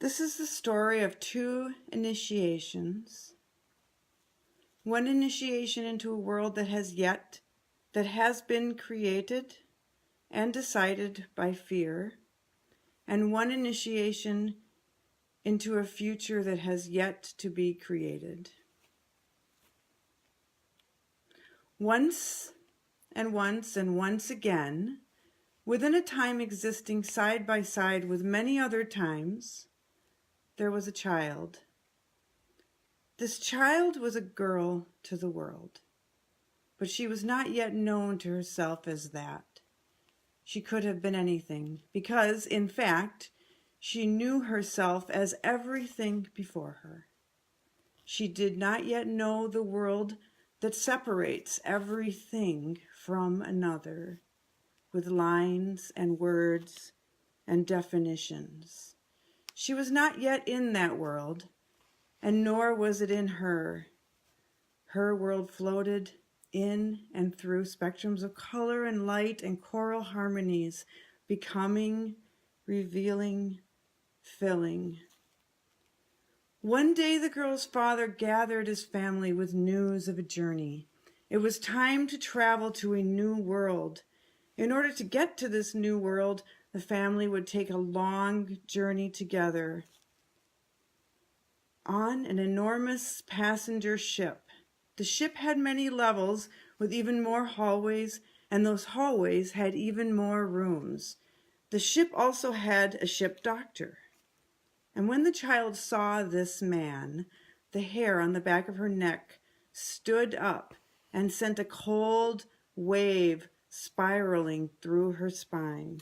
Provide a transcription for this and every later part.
This is the story of two initiations. One initiation into a world that has been created and decided by fear, and one initiation into a future that has yet to be created. Once again, within a time existing side by side with many other times, there was a child. This child was a girl to the world, but she was not yet known to herself as that. She could have been anything, because, in fact, she knew herself as everything before her. She did not yet know the world that separates everything from another, with lines and words and definitions. She was not yet in that world, and nor was it in her. Her world floated in and through spectrums of color and light and choral harmonies, becoming, revealing, filling. One day the girl's father gathered his family with news of a journey. It was time to travel to a new world. In order to get to this new world, the family would take a long journey together on an enormous passenger ship. The ship had many levels with even more hallways, and those hallways had even more rooms. The ship also had a ship doctor. And when the child saw this man, the hair on the back of her neck stood up and sent a cold wave spiraling through her spine.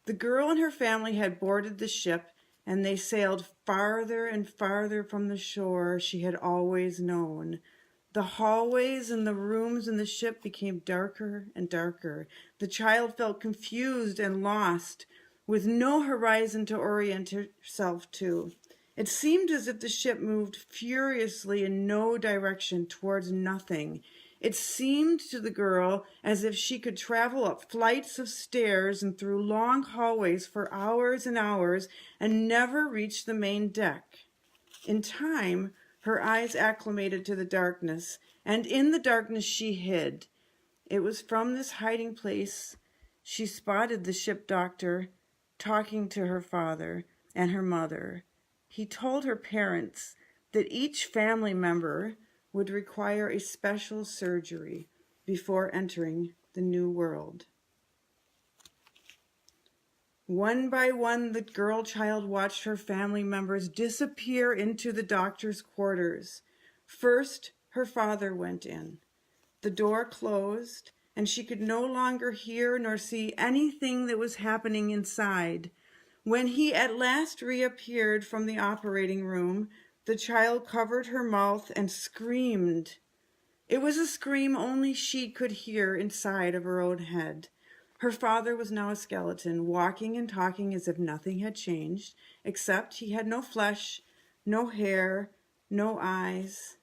The girl and her family had boarded the ship, and they sailed farther and farther from the shore she had always known. The hallways and the rooms in the ship became darker and darker. The child felt confused and lost, with no horizon to orient herself to. It seemed as if the ship moved furiously in no direction towards nothing. It seemed to the girl as if she could travel up flights of stairs and through long hallways for hours and hours and never reach the main deck. In time, her eyes acclimated to the darkness, and in the darkness she hid. It was from this hiding place she spotted the ship doctor talking to her father and her mother. He told her parents that each family member would require a special surgery before entering the new world. One by one, the girl child watched her family members disappear into the doctor's quarters. First, her father went in. The door closed, and she could no longer hear nor see anything that was happening inside. When he at last reappeared from the operating room, the child covered her mouth and screamed. It was a scream only she could hear inside of her own head. Her father was now a skeleton, walking and talking as if nothing had changed, except he had no flesh, no hair, no eyes.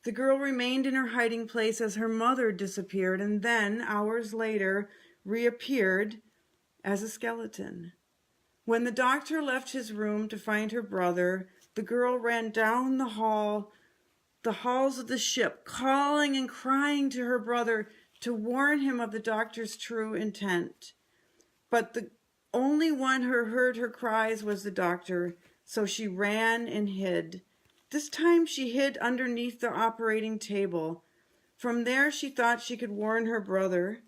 The girl remained in her hiding place as her mother disappeared, and then, hours later, reappeared as a skeleton. When the doctor left his room to find her brother, the girl ran down the halls of the ship, calling and crying to her brother to warn him of the doctor's true intent. But the only one who heard her cries was the doctor, so she ran and hid. This time she hid underneath the operating table. From there she thought she could warn her brother,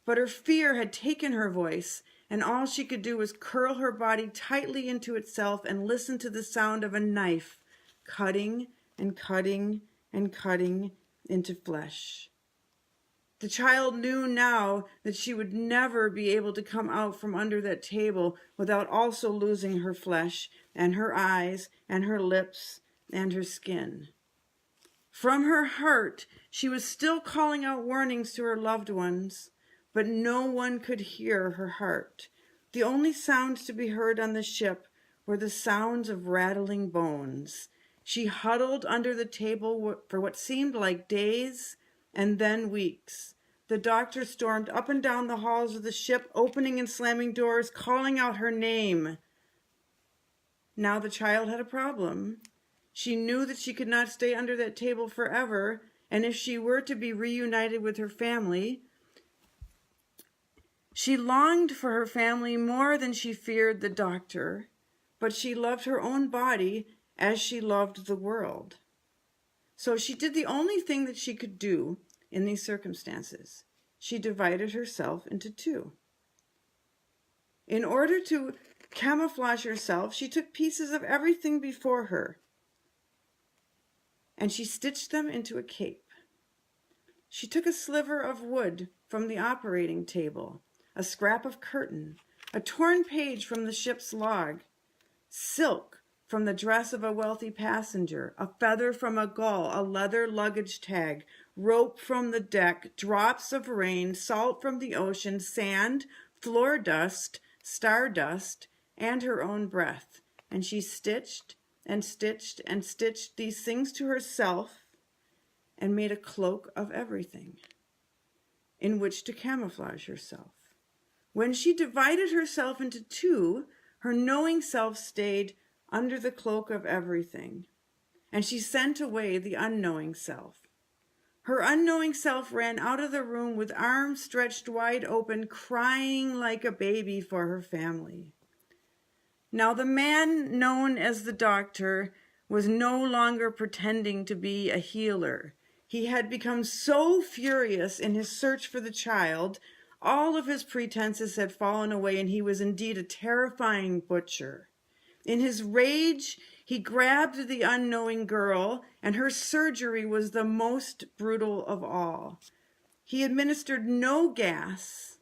but her fear had taken her voice, and all she could do was curl her body tightly into itself and listen to the sound of a knife cutting and cutting and cutting into flesh. The child knew now that she would never be able to come out from under that table without also losing her flesh and her eyes and her lips and her skin. From her heart, she was still calling out warnings to her loved ones, but no one could hear her heart. The only sounds to be heard on the ship were the sounds of rattling bones. She huddled under the table for what seemed like days and then weeks. The doctor stormed up and down the halls of the ship, opening and slamming doors, calling out her name. Now the child had a problem. She knew that she could not stay under that table forever, and if she were to be reunited with her family, she longed for her family more than she feared the doctor, but she loved her own body as she loved the world. So she did the only thing that she could do in these circumstances. She divided herself into two. In order to camouflage herself, she took pieces of everything before her and she stitched them into a cape. She took a sliver of wood from the operating table, a scrap of curtain, a torn page from the ship's log, silk from the dress of a wealthy passenger, a feather from a gull, a leather luggage tag, rope from the deck, drops of rain, salt from the ocean, sand, floor dust, stardust, and her own breath. And she stitched and stitched and stitched these things to herself and made a cloak of everything in which to camouflage herself. When she divided herself into two, her knowing self stayed under the cloak of everything, and she sent away the unknowing self. Her unknowing self ran out of the room with arms stretched wide open, crying like a baby for her family. Now the man known as the doctor was no longer pretending to be a healer. He had become so furious in his search for the child, all of his pretenses had fallen away, and he was indeed a terrifying butcher. In his rage, he grabbed the unknowing girl, and her surgery was the most brutal of all. He administered no gas,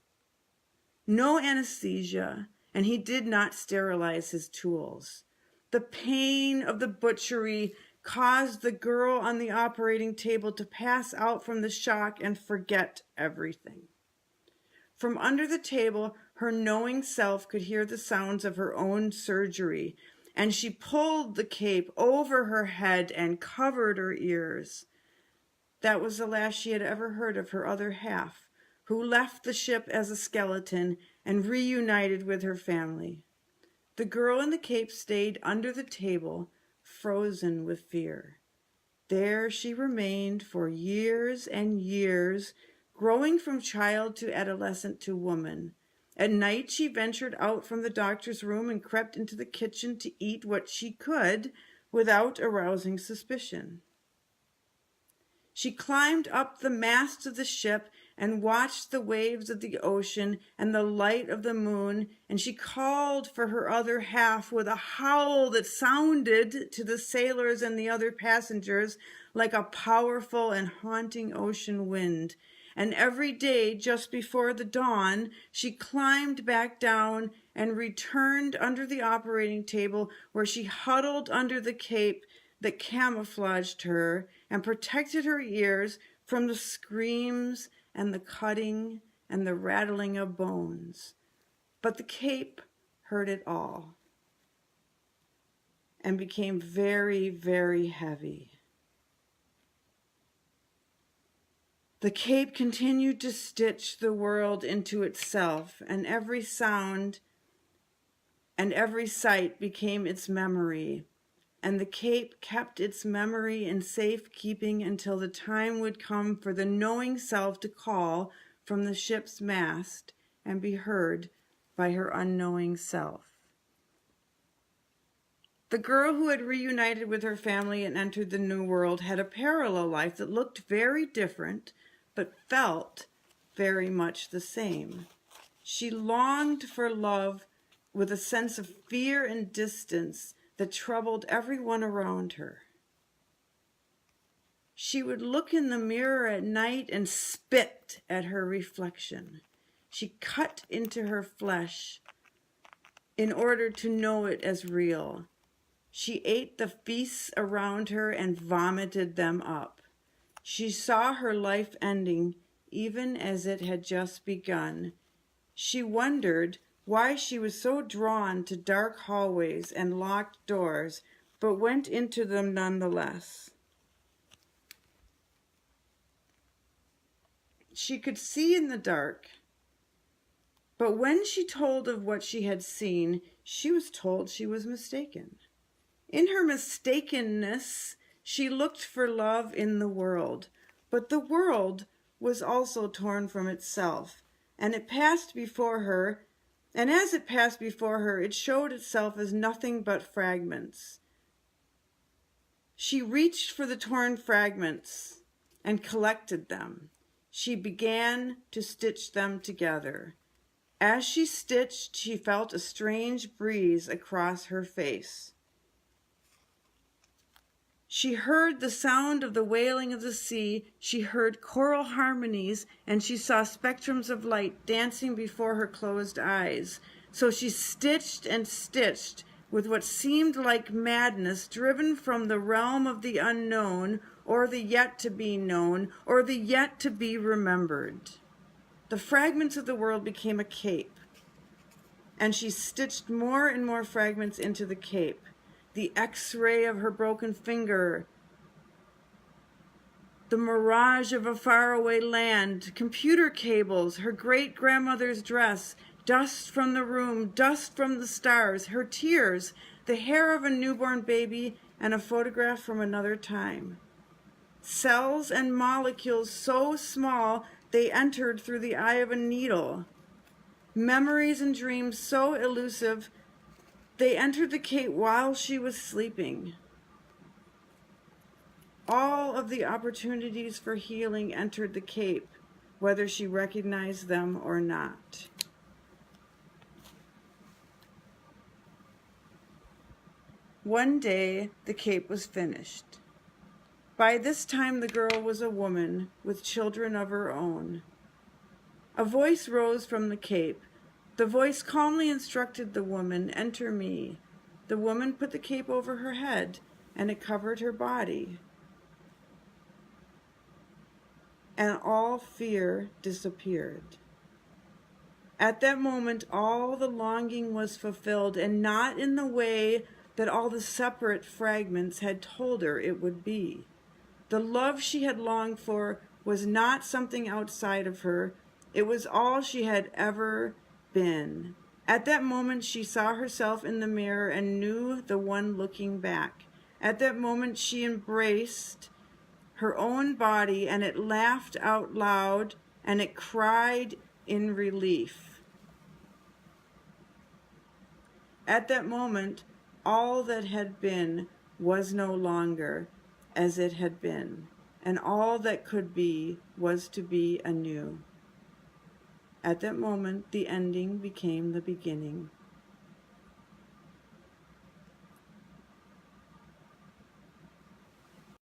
no anesthesia, and he did not sterilize his tools. The pain of the butchery caused the girl on the operating table to pass out from the shock and forget everything. From under the table, her knowing self could hear the sounds of her own surgery, and she pulled the cape over her head and covered her ears. That was the last she had ever heard of her other half, who left the ship as a skeleton and reunited with her family. The girl in the cape stayed under the table, frozen with fear. There she remained for years and years, growing from child to adolescent to woman. At night she ventured out from the doctor's room and crept into the kitchen to eat what she could without arousing suspicion. She climbed up the mast of the ship and watched the waves of the ocean and the light of the moon, and she called for her other half with a howl that sounded to the sailors and the other passengers like a powerful and haunting ocean wind. And every day, just before the dawn, she climbed back down and returned under the operating table, where she huddled under the cape that camouflaged her and protected her ears from the screams and the cutting and the rattling of bones. But the cape heard it all and became very, very heavy. The cape continued to stitch the world into itself, and every sound and every sight became its memory. And the cape kept its memory in safekeeping until the time would come for the knowing self to call from the ship's mast and be heard by her unknowing self. The girl who had reunited with her family and entered the new world had a parallel life that looked very different, but felt very much the same. She longed for love with a sense of fear and distance that troubled everyone around her. She would look in the mirror at night and spit at her reflection. She cut into her flesh in order to know it as real. She ate the feasts around her and vomited them up. She saw her life ending even as it had just begun. She wondered why she was so drawn to dark hallways and locked doors, but went into them nonetheless. She could see in the dark, But when she told of what she had seen, she was told she was mistaken. In her mistakenness, she looked for love in the world, but the world was also torn from itself, and it passed before her, and as it passed before her, it showed itself as nothing but fragments. She reached for the torn fragments and collected them. She began to stitch them together. As she stitched, she felt a strange breeze across her face. She heard the sound of the wailing of the sea, she heard choral harmonies, and she saw spectrums of light dancing before her closed eyes. So she stitched and stitched with what seemed like madness, driven from the realm of the unknown, or the yet-to-be known, or the yet-to-be remembered. The fragments of the world became a cape, and she stitched more and more fragments into the cape. The X-ray of her broken finger, the mirage of a faraway land, computer cables, her great-grandmother's dress, dust from the room, dust from the stars, her tears, the hair of a newborn baby, and a photograph from another time. Cells and molecules so small they entered through the eye of a needle. Memories and dreams so elusive they entered the cape while she was sleeping. All of the opportunities for healing entered the cape, whether she recognized them or not. One day, the cape was finished. By this time, the girl was a woman with children of her own. A voice rose from the cape. The voice calmly instructed the woman, "Enter me." The woman put the cape over her head, and it covered her body. And all fear disappeared. At that moment, all the longing was fulfilled, and not in the way that all the separate fragments had told her it would be. The love she had longed for was not something outside of her. It was all she had ever been. At that moment, she saw herself in the mirror and knew the one looking back. At that moment, she embraced her own body, and it laughed out loud, and it cried in relief. At that moment, all that had been was no longer as it had been, and all that could be was to be anew. At that moment, the ending became the beginning.